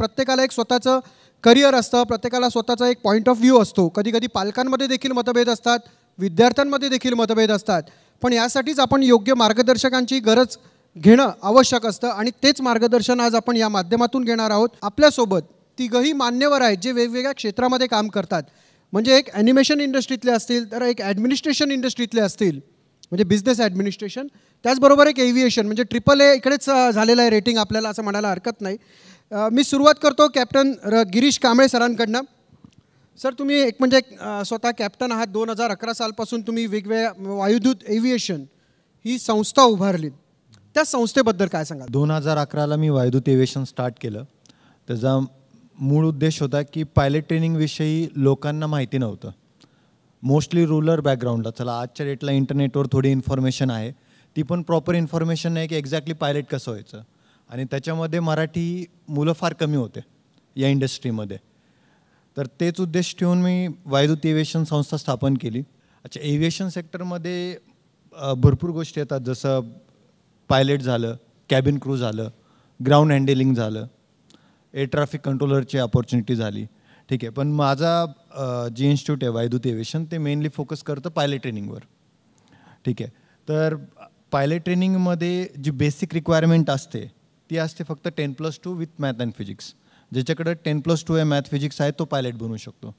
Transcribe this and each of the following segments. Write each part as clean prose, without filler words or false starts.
प्रत्येकाला एक स्वतःचं करिअर असतं, प्रत्येकाला स्वतःचा एक पॉईंट ऑफ व्ह्यू असतो. कधी कधी पालकांमध्ये देखील मतभेद असतात, विद्यार्थ्यांमध्ये देखील मतभेद असतात. पण यासाठीच आपण योग्य मार्गदर्शकांची गरज घेणं आवश्यक असतं आणि तेच मार्गदर्शन आज आपण या माध्यमातून घेणार आहोत. आपल्यासोबत तिघही मान्यवर आहेत जे वेगवेगळ्या क्षेत्रामध्ये काम करतात. म्हणजे एक ॲनिमेशन इंडस्ट्रीतले असतील, तर एक ॲडमिनिस्ट्रेशन इंडस्ट्रीतले असतील, म्हणजे बिझनेस ॲडमिनिस्ट्रेशन, त्याचबरोबर एक एव्हिएशन, म्हणजे AAA इकडेच झालेलं आहे रेटिंग आपल्याला असं म्हणायला हरकत नाही. मी सुरुवात करतो कॅप्टन गिरीश कांबळे सरांकडनं. सर, तुम्ही एक म्हणजे स्वतः कॅप्टन आहात. 2011 सालपासून तुम्ही वेगवेगळ्या वायुदूत एव्हिएशन ही संस्था उभारली. त्या संस्थेबद्दल काय सांगाल? 2011ला मी वायुदूत एव्हिएशन स्टार्ट केलं. त्याचा मूळ उद्देश होता की पायलट ट्रेनिंगविषयी लोकांना माहिती नव्हतं. मोस्टली रूरल बॅकग्राऊंडला, चला आजच्या डेटला इंटरनेटवर थोडी इन्फॉर्मेशन आहे, ती पण प्रॉपर इन्फॉर्मेशन नाही की एक्झॅक्टली पायलट कसं व्हायचं. आणि त्याच्यामध्ये मराठी मुलं फार कमी होते या इंडस्ट्रीमध्ये. तर तेच उद्देश ठेवून मी वायुदूत एव्हिएशन संस्था स्थापन केली. अच्छा, एव्हिएशन सेक्टरमध्ये भरपूर गोष्टी येतात, जसं पायलट झालं, कॅबिन क्रू झालं, ग्राउंड हँडलिंग झालं, एअर ट्रॅफिक कंट्रोलरची अपॉर्च्युनिटी झाली. ठीक आहे, पण माझा जे इन्स्टिट्यूट आहे वायुदूत एव्हिएशन, ते मेनली फोकस करतं पायलट ट्रेनिंगवर. ठीक आहे, तर पायलट ट्रेनिंगमध्ये जी बेसिक रिक्वायरमेंट असते ती असते फक्त 10+2 विथ मॅथ अँड फिजिक्स. ज्याच्याकडे 10+2 आहे, मॅथ फिजिक्स आहे, तो पायलट बनू शकतो.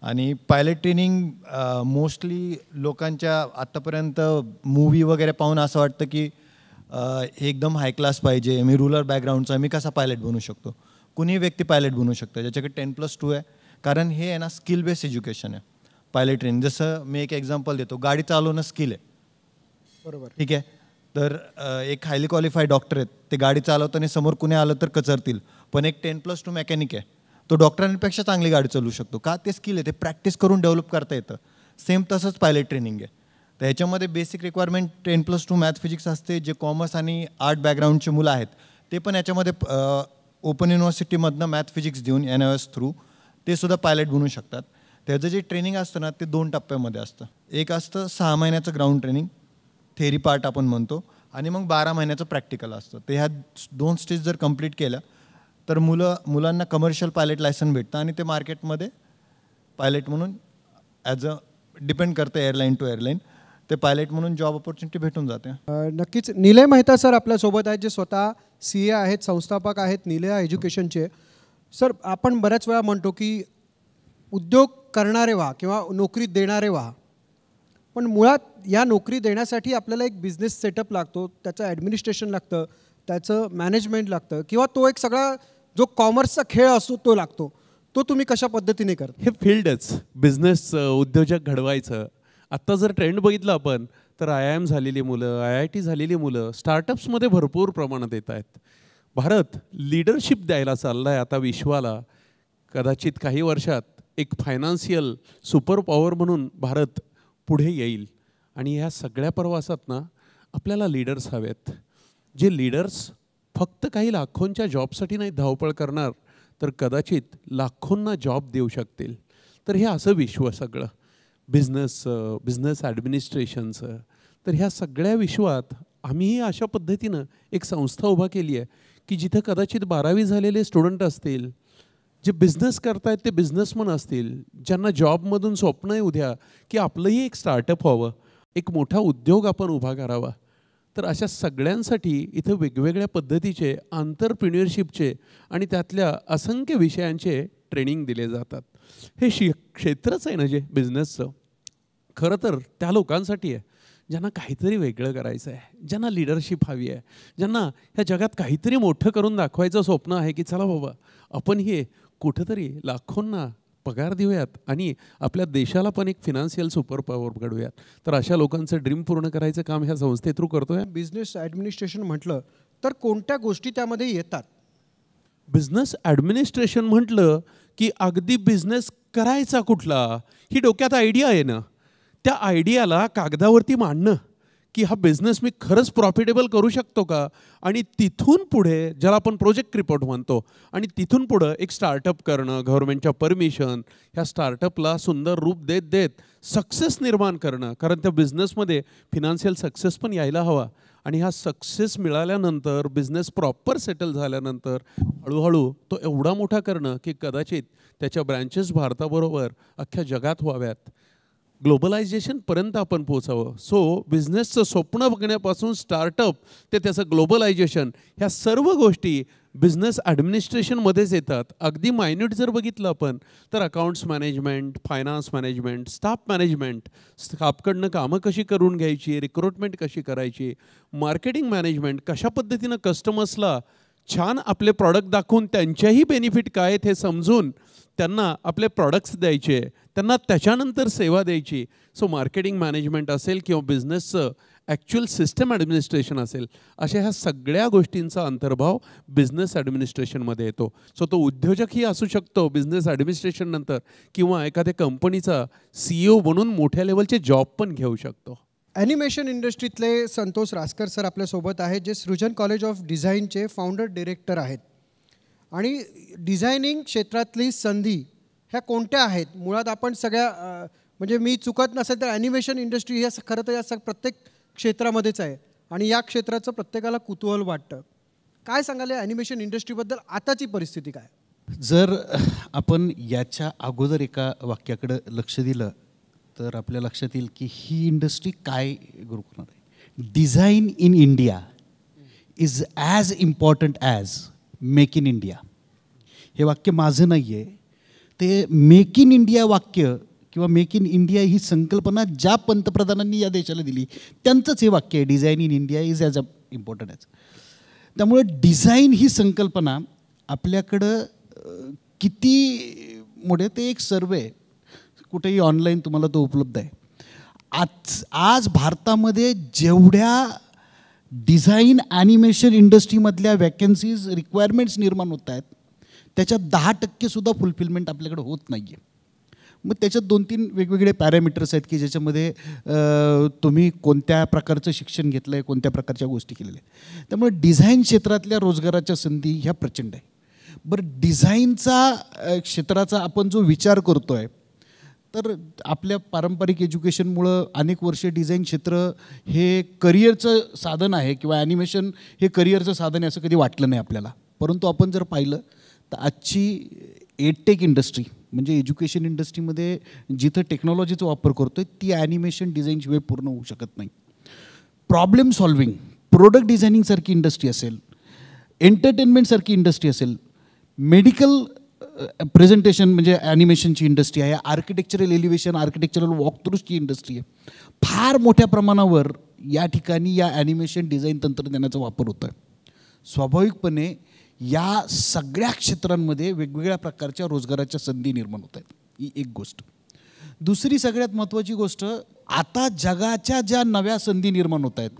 आणि पायलट ट्रेनिंग मोस्टली लोकांच्या आत्तापर्यंत मूवी वगैरे पाहून असं वाटतं की हे एकदम हाय क्लास पाहिजे, मी रूरल बॅकग्राऊंडचा, मी कसा पायलट बनू शकतो. कुणीही व्यक्ती पायलट बनू शकतो ज्याच्याकडे 10+2 आहे. कारण हे आहे ना, स्किल बेस्ड एज्युकेशन आहे पायलट ट्रेनिंग. जसं मी एक एक्झाम्पल देतो, गाडी चालवणं स्किल आहे, बरोबर. ठीक आहे. तर एक हायली क्वालिफाईड डॉक्टर आहेत, ते गाडी चालवताना समोर कुणी आलं तर कचरतील. पण एक 10+2 मेकॅनिक आहे, तो डॉक्टरांपेक्षा चांगली गाडी चालवू शकतो. का? ते स्किल आहे, ते प्रॅक्टिस करून डेव्हलप करता येतं. सेम तसंच पायलट ट्रेनिंग आहे. तर ह्याच्यामध्ये बेसिक रिक्वायरमेंट 10+2 मॅथ फिजिक्स असते. जे कॉमर्स आणि आर्ट बॅकग्राऊंडचे मुलं आहेत ते पण याच्यामध्ये ओपन युनिव्हर्सिटीमधनं मॅथ फिजिक्स देऊन NIOS थ्रू ते सुद्धा पायलट बनू शकतात. त्याचं जे ट्रेनिंग असतं ना, ते 2 टप्प्यामध्ये असतं. एक असतं 6 महिन्याचं ग्राउंड ट्रेनिंग, थेरी पार्ट आपण म्हणतो, आणि मग 12 महिन्याचं प्रॅक्टिकल असतं. ते ह्या 2 स्टेज जर कंप्लीट केल्या तर मुलांना कमर्शियल पायलट लायसन भेटतं आणि ते मार्केटमध्ये पायलट म्हणून ॲज अ डिपेंड करतं एअरलाईन टू एअरलाईन, ते पायलट म्हणून जॉब ऑपॉर्च्युनिटी भेटून जाते. नक्कीच. निलय मेहता सर आपल्यासोबत आहेत, जे स्वतः CA आहेत, संस्थापक आहेत निलया एज्युकेशनचे. सर, आपण बऱ्याच वेळा म्हणतो की उद्योग करणारे व्हा किंवा नोकरी देणारे व्हा, पण मुळात या नोकरी देण्यासाठी आपल्याला एक बिझनेस सेटअप लागतो, त्याचं ॲडमिनिस्ट्रेशन लागतं, त्याचं मॅनेजमेंट लागतं, किंवा तो एक सगळा जो कॉमर्सचा खेळ असतो तो लागतो. तो तुम्ही कशा पद्धतीने करता? हे फील्डच बिझनेस उद्योजक घडवायचं. आत्ता जर ट्रेंड बघितलं आपण तर IIM झालेली मुलं, IIT झालेली मुलं स्टार्टअप्समध्ये भरपूर प्रमाणात येत आहेत. भारत लीडरशिप द्यायला चालला आहे आता विश्वाला. कदाचित काही वर्षात एक फायनान्शियल सुपर पॉवर म्हणून भारत पुढे येईल. आणि ह्या सगळ्या प्रवासात ना आपल्याला लीडर्स हवेत, जे लीडर्स फक्त काही लाखोंच्या जॉबसाठी नाही धावपळ करणार, तर कदाचित लाखोंना जॉब देऊ शकतील. तर हे असं विश्व सगळं बिझनेस ॲडमिनिस्ट्रेशनचं. तर ह्या सगळ्या विश्वात आम्हीही अशा पद्धतीनं एक संस्था उभा केली आहे की जिथं कदाचित 12वी झालेले स्टुडंट असतील, जे बिझनेस करतायत ते बिझनेसमन असतील, ज्यांना जॉबमधून स्वप्न आहे उद्या की आपलंही एक स्टार्टअप व्हावं, एक मोठा उद्योग आपण उभा करावा. तर अशा सगळ्यांसाठी इथं वेगवेगळ्या पद्धतीचे आंतरप्रिन्युअरशिपचे आणि त्यातल्या असंख्य विषयांचे ट्रेनिंग दिले जातात. हे क्षेत्रच आहे ना जे बिझनेसचं, खरं तर त्या लोकांसाठी आहे ज्यांना काहीतरी वेगळं करायचं आहे, ज्यांना लीडरशिप हवी आहे, ज्यांना ह्या जगात काहीतरी मोठं करून दाखवायचं स्वप्न आहे की चला बाबा आपण हे कुठंतरी लाखोंना पगार देऊयात आणि आपल्या देशाला पण एक फिनान्शियल सुपर पॉवर घडवूयात. तर अशा लोकांचं ड्रीम पूर्ण करायचं काम ह्या संस्थे थ्रू करतोय. बिझनेस ॲडमिनिस्ट्रेशन म्हटलं तर कोणत्या गोष्टी त्यामध्ये येतात? बिझनेस ॲडमिनिस्ट्रेशन म्हटलं की अगदी बिझनेस करायचा कुठला ही डोक्यात आयडिया आहे ना, त्या आयडियाला कागदावरती मांडणं की हा बिझनेस मी खरंच प्रॉफिटेबल करू शकतो का, आणि तिथून पुढे ज्याला आपण प्रोजेक्ट रिपोर्ट म्हणतो, आणि तिथून पुढं एक स्टार्टअप करणं, गव्हर्नमेंटच्या परमिशन, ह्या स्टार्टअपला सुंदर रूप देत देत सक्सेस निर्माण करणं. कारण त्या बिझनेसमध्ये फिनान्शियल सक्सेस पण यायला हवा, आणि हा सक्सेस मिळाल्यानंतर बिझनेस प्रॉपर सेटल झाल्यानंतर हळूहळू तो एवढा मोठा करणं की कदाचित त्याच्या ब्रँचेस भारताबरोबर अख्ख्या जगात व्हाव्यात, ग्लोबलायझेशनपर्यंत आपण पोचावं. सो बिझनेसचं स्वप्न बघण्यापासून स्टार्टअप ते त्याचं ग्लोबलायझेशन, ह्या सर्व गोष्टी बिझनेस ॲडमिनिस्ट्रेशनमध्येच येतात. अगदी मायन्यूट जर बघितलं आपण तर accounts management, finance management, staff management, स्टाफकडनं कामं कशी करून घ्यायची, रिक्रुटमेंट कशी करायची, मार्केटिंग मॅनेजमेंट, कशा पद्धतीनं कस्टमर्सला छान आपले प्रॉडक्ट दाखवून त्यांच्याही बेनिफिट काय आहेत हे समजून त्यांना आपले प्रॉडक्ट्स द्यायचे, त्यांना त्याच्यानंतर सेवा द्यायची. सो मार्केटिंग मॅनेजमेंट असेल किंवा बिझनेसचं ॲक्च्युअल सिस्टम ॲडमिनिस्ट्रेशन असेल, अशा ह्या सगळ्या गोष्टींचा अंतर्भाव बिझनेस ॲडमिनिस्ट्रेशनमध्ये येतो. सो तो उद्योजकही असू शकतो बिझनेस ॲडमिनिस्ट्रेशन नंतर, किंवा एखाद्या कंपनीचा CEO बनून मोठ्या लेवलचे जॉब पण घेऊ शकतो. ॲनिमेशन इंडस्ट्रीतले संतोष रासकर सर आपल्यासोबत आहेत, जे सृजन कॉलेज ऑफ डिझाईनचे फाउंडर डिरेक्टर आहेत. आणि डिझायनिंग क्षेत्रातली संधी ह्या कोणत्या आहेत? मुळात आपण सगळ्या म्हणजे मी चुकत नसेल तर ॲनिमेशन इंडस्ट्री ह्या खरं तर या प्रत्येक क्षेत्रामध्येच आहे, आणि या क्षेत्राचं प्रत्येकाला कुतूहल वाटतं. काय सांगाल या ॲनिमेशन इंडस्ट्रीबद्दल आताची परिस्थिती काय? जर आपण याच्या अगोदर एका वाक्याकडे लक्ष दिलं तर आपल्या लक्षात येईल की ही इंडस्ट्री काय ग्रो करणार आहे. Design in India is as important as make in India. हे वाक्य माझं नाही आहे, ते मेक इन इंडिया वाक्य किंवा मेक इन इंडिया ही संकल्पना ज्या पंतप्रधानांनी या देशाला दिली त्यांचंच हे वाक्य आहे, design in India is as important as. त्यामुळं डिझाईन ही संकल्पना आपल्याकडं किती मोठे, ते एक सर्वे कुठेही ऑनलाईन तुम्हाला तो उपलब्ध आहे. आज भारतामध्ये जेवढ्या डिझाईन ॲनिमेशन इंडस्ट्रीमधल्या वॅकन्सीज रिक्वायरमेंट्स निर्माण होत आहेत त्याच्यात 10%सुद्धा फुलफिलमेंट आपल्याकडे होत नाही आहे. मग त्याच्यात 2-3 वेगवेगळे पॅरामीटर्स आहेत की ज्याच्यामध्ये तुम्ही कोणत्या प्रकारचं शिक्षण घेतलं आहे, कोणत्या प्रकारच्या गोष्टी केलेल्या आहेत. त्यामुळे डिझाईन क्षेत्रातल्या रोजगाराच्या संधी ह्या प्रचंड आहे. बरं, डिझाईनचा क्षेत्राचा आपण जो विचार करतो आहे तर आपल्या पारंपरिक एज्युकेशनमुळं अनेक वर्षे डिझाईन क्षेत्र हे करिअरचं साधन आहे किंवा ॲनिमेशन हे करिअरचं साधन आहे असं कधी वाटलं नाही आपल्याला. परंतु आपण जर पाहिलं तर आजची एडटेक इंडस्ट्री म्हणजे एज्युकेशन इंडस्ट्रीमध्ये जिथं टेक्नॉलॉजीचा वापर करतो आहे ती ॲनिमेशन डिझाईनशिवाय पूर्ण होऊ शकत नाही. प्रॉब्लेम सॉल्विंग, प्रोडक्ट डिझायनिंगसारखी इंडस्ट्री असेल, एंटरटेनमेंटसारखी इंडस्ट्री असेल, मेडिकल प्रेझेंटेशन म्हणजे ॲनिमेशनची इंडस्ट्री आहे, आर्किटेक्चरल एलिव्हेशन, आर्किटेक्चरल वॉकथ्रूची इंडस्ट्री आहे. फार मोठ्या प्रमाणावर या ठिकाणी या ॲनिमेशन डिझाईन तंत्रज्ञानाचा वापर होतो आहे. स्वाभाविकपणे या सगळ्या क्षेत्रांमध्ये वेगवेगळ्या प्रकारच्या रोजगाराच्या संधी निर्माण होत आहेत. ही एक गोष्ट. दुसरी सगळ्यात महत्त्वाची गोष्ट, आता जगाच्या ज्या नव्या संधी निर्माण होत आहेत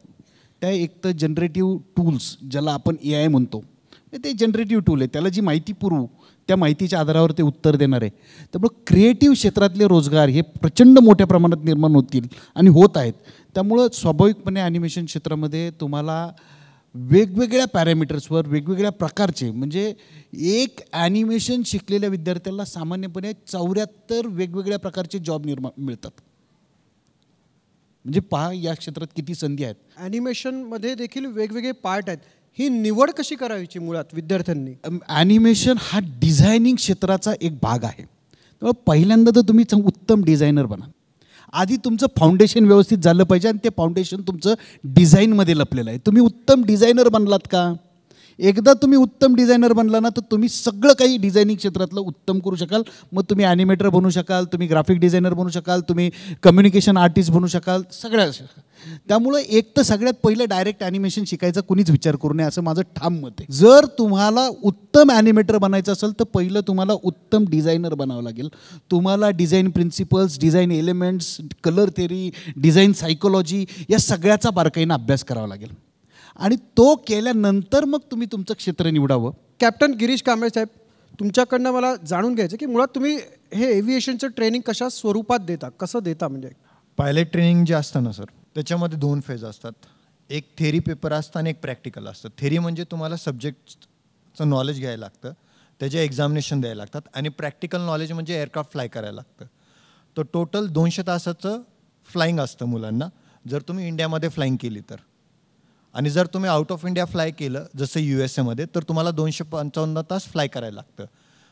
त्या एक तर जनरेटिव्ह टूल्स ज्याला आपण AI म्हणतो, ते जनरेटिव्ह टूल आहे, त्याला जी माहिती पुरवू त्या माहितीच्या आधारावर ते उत्तर देणार आहे. त्यामुळं क्रिएटिव्ह क्षेत्रातले रोजगार हे प्रचंड मोठ्या प्रमाणात निर्माण होतील आणि होत आहेत. त्यामुळं स्वाभाविकपणे ॲनिमेशन क्षेत्रामध्ये तुम्हाला वेगवेगळ्या पॅरामीटर्सवर वेगवेगळ्या प्रकारचे म्हणजे एक ॲनिमेशन शिकलेल्या विद्यार्थ्याला सामान्यपणे 74 वेगवेगळ्या प्रकारचे जॉब मिळतात. म्हणजे पहा या क्षेत्रात किती संधी आहेत. ॲनिमेशनमध्ये देखील वेगवेगळे पार्ट आहेत. ही निवड कशी करायची मुळात विद्यार्थ्यांनी? ॲनिमेशन हा डिझायनिंग क्षेत्राचा एक भाग आहे. तेव्हा पहिल्यांदा तर तुम्ही उत्तम डिझायनर बना. आधी तुमचं फाउंडेशन व्यवस्थित झालं पाहिजे आणि ते फाउंडेशन तुमचं डिझाईनमध्ये लपलेलं आहे. तुम्ही उत्तम डिझायनर बनलात का? एकदा तुम्ही उत्तम डिझायनर बनला ना तर तुम्ही सगळं काही डिझायनिंग क्षेत्रातलं उत्तम करू शकाल. मग तुम्ही ॲनिमेटर बनू शकाल, तुम्ही ग्राफिक डिझायनर बनू शकाल, तुम्ही कम्युनिकेशन आर्टिस्ट बनू शकाल, सगळ्या. त्यामुळं एक तर सगळ्यात पहिलं डायरेक्ट ॲनिमेशन शिकायचा कुणीच विचार करू नये असं माझं ठाम मत आहे. जर तुम्हाला उत्तम ॲनिमेटर बनायचं असेल तर पहिलं तुम्हाला उत्तम डिझायनर बनावं लागेल. तुम्हाला design principles, design elements, colour theory, design psychology या सगळ्याचा बारकाईनं अभ्यास करावा लागेल आणि तो केल्यानंतर मग तुम्ही तुमचं क्षेत्र निवडावं. कॅप्टन गिरीश कांबळे साहेब, तुमच्याकडनं मला जाणून घ्यायचं की मुळात तुम्ही हे एव्हिएशनचं ट्रेनिंग कशा स्वरूपात देता, कसं देता? म्हणजे पायलट ट्रेनिंग जे असतं ना सर, त्याच्यामध्ये 2 फेज असतात. एक थेरी पेपर असतं आणि एक प्रॅक्टिकल असतं. थेरी म्हणजे तुम्हाला सब्जेक्टचं नॉलेज घ्यायला लागतं, त्याचे एक्झामिनेशन द्यायला लागतात, आणि प्रॅक्टिकल नॉलेज म्हणजे एअरक्राफ्ट फ्लाय करायला लागतं. तर टोटल 200 तासाचं फ्लाईंग असतं मुलांना, जर तुम्ही इंडियामध्ये फ्लाईंग केली तर. आणि जर तुम्ही आउट ऑफ इंडिया फ्लाय केलं जसं USA तर तुम्हाला 255 तास फ्लाय करायला लागतं.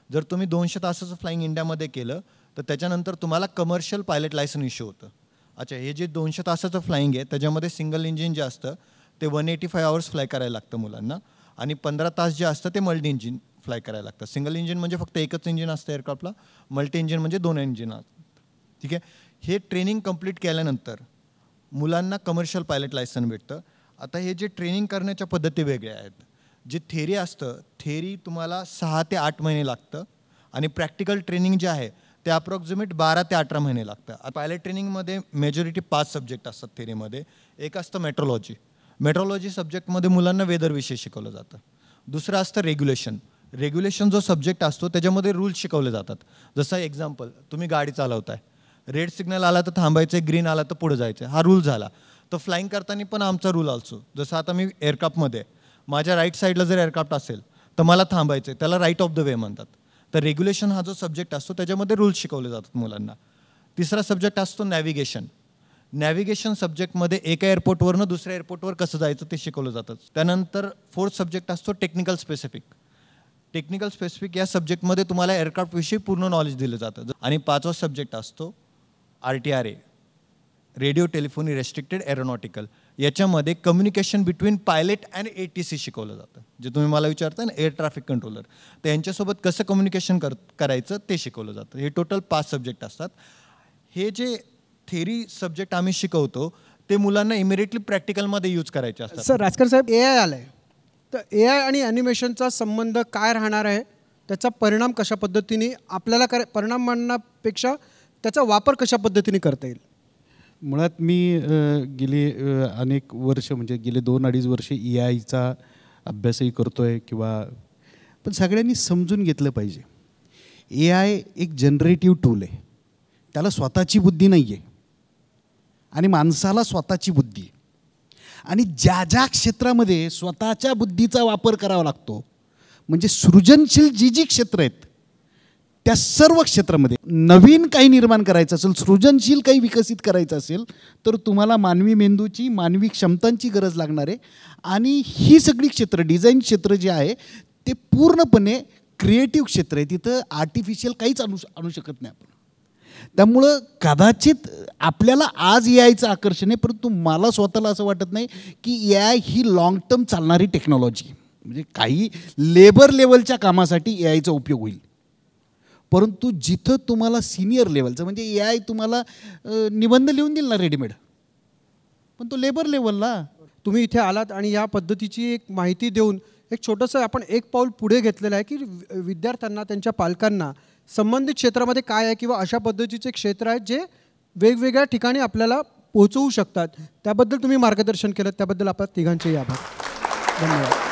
जर तुम्ही 200 तासाचं फ्लाईंग इंडियामध्ये केलं तर त्याच्यानंतर तुम्हाला कमर्शियल पायलट लायसन इश्यू होतं. अच्छा, हे जे 200 तासाचं फ्लाईंग आहे त्याच्यामध्ये सिंगल इंजिन जे असतं ते 185 आवर्स फ्लाय करायला लागतं मुलांना, आणि 15 तास जे असतं ते मल्टी इंजिन फ्लाय करायला लागतं. सिंगल इंजिन म्हणजे फक्त एकच इंजिन असतं एअरक्राफ्टला, मल्टी इंजिन म्हणजे 2 इंजिन असतात. ठीक आहे. हे ट्रेनिंग कंप्लीट केल्यानंतर मुलांना कमर्शियल पायलट लायसन भेटतं. आता हे जे ट्रेनिंग करण्याच्या पद्धती वेगळ्या आहेत. जे थेरी असतं, थेरी तुम्हाला 6 ते 8 महिने लागतं, आणि प्रॅक्टिकल ट्रेनिंग जे आहे ते अप्रॉक्सिमेट 12 ते 18 महिने लागतं. पायलट ट्रेनिंगमध्ये मेजॉरिटी 5 सब्जेक्ट असतात थेरीमध्ये. एक असतं मेट्रोलॉजी. मेट्रोलॉजी सब्जेक्टमध्ये मुलांना वेदरविषयी शिकवलं जातं. दुसरं असतं रेग्युलेशन. रेग्युलेशन जो सब्जेक्ट असतो त्याच्यामध्ये रूल्स शिकवले जातात. जसं एक्झाम्पल, तुम्ही गाडी चालवताय, रेड सिग्नल आला तर थांबायचं, ग्रीन आला तर पुढे जायचं, हा रूल झाला. तर फ्लाईंग करताना पण आमचा रूल असतो. जसं आता मी एअरक्राफ्टमध्ये, माझ्या राईट साईडला जर एअरक्राफ्ट असेल तर मला थांबायचं आहे, त्याला राईट ऑफ द वे म्हणतात. तर रेग्युलेशन हा जो सब्जेक्ट असतो त्याच्यामध्ये रूल्स शिकवले जातात मुलांना. तिसरा सब्जेक्ट असतो नॅव्हिगेशन. नॅव्हिगेशन सब्जेक्टमध्ये एका एअरपोर्टवरनं दुसऱ्या एअरपोर्टवर कसं जायचं ते शिकवलं जातं. त्यानंतर फोर्थ सब्जेक्ट असतो टेक्निकल स्पेसिफिक. टेक्निकल स्पेसिफिक या सब्जेक्टमध्ये तुम्हाला एअरक्राफ्टविषयी पूर्ण नॉलेज दिलं जातं. आणि 5वा सब्जेक्ट असतो RTRA, radio telephony restricted aeronautical. याच्यामध्ये communication between pilot and ATC शिकवलं जातं. जे तुम्ही मला विचारता ना, एअर ट्रॅफिक कंट्रोलर, तर यांच्यासोबत कसं कम्युनिकेशन करायचं ते शिकवलं जातं. हे टोटल 5 सब्जेक्ट असतात. हे जे थेरी सब्जेक्ट आम्ही शिकवतो ते मुलांना इमिडिएटली प्रॅक्टिकलमध्ये यूज करायचे असतात. सर, राजकर साहेब, AI आलाय, तर AI आणि ॲनिमेशनचा संबंध काय राहणार आहे? त्याचा परिणाम कशा पद्धतीने आपल्याला परिणाम म्हणण्यापेक्षा त्याचा वापर कशा पद्धतीने करता येईल? मुळात मी गेली अनेक वर्ष, म्हणजे गेले 2-2.5 वर्षे AIचा अभ्यासही करतो आहे पण सगळ्यांनी समजून घेतलं पाहिजे, AI एक जनरेटिव्ह टूल आहे. त्याला स्वतःची बुद्धी नाही आहे, आणि माणसाला स्वतःची बुद्धी आहे. आणि ज्या ज्या क्षेत्रामध्ये स्वतःच्या बुद्धीचा वापर करावा लागतो, म्हणजे सृजनशील जी क्षेत्र आहेत त्या सर्व क्षेत्रामध्ये नवीन काही निर्माण करायचं असेल, सृजनशील काही विकसित करायचं असेल, तर तुम्हाला मानवी मेंदूची, मानवी क्षमतांची गरज लागणार आहे. आणि ही सगळी क्षेत्र, डिझाईन क्षेत्र जे आहे ते पूर्णपणे क्रिएटिव्ह क्षेत्र आहे. तिथं आर्टिफिशियल काहीच आणू शकत नाही आपण. त्यामुळं कदाचित आपल्याला आज AIचं आकर्षण आहे, परंतु मला स्वतःला असं वाटत नाही की AI ही लाँग टर्म चालणारी टेक्नॉलॉजी. म्हणजे काही लेबर लेवलच्या कामासाठी AIचा उपयोग होईल, परंतु जिथं तुम्हाला सिनियर लेवलचं, म्हणजे AI तुम्हाला निबंध लिहून देईल ना रेडीमेड, पण तो लेबर लेवलला. तुम्ही इथे आलात आणि या पद्धतीची एक माहिती देऊन एक छोटंसं आपण एक पाऊल पुढे घेतलेलं आहे की विद्यार्थ्यांना, त्यांच्या पालकांना संबंधित क्षेत्रामध्ये काय आहे किंवा अशा पद्धतीचे क्षेत्र आहेत जे वेगवेगळ्या ठिकाणी आपल्याला पोहोचवू शकतात. त्याबद्दल तुम्ही मार्गदर्शन केलं, त्याबद्दल आपल्या तिघांचेही आभार. धन्यवाद.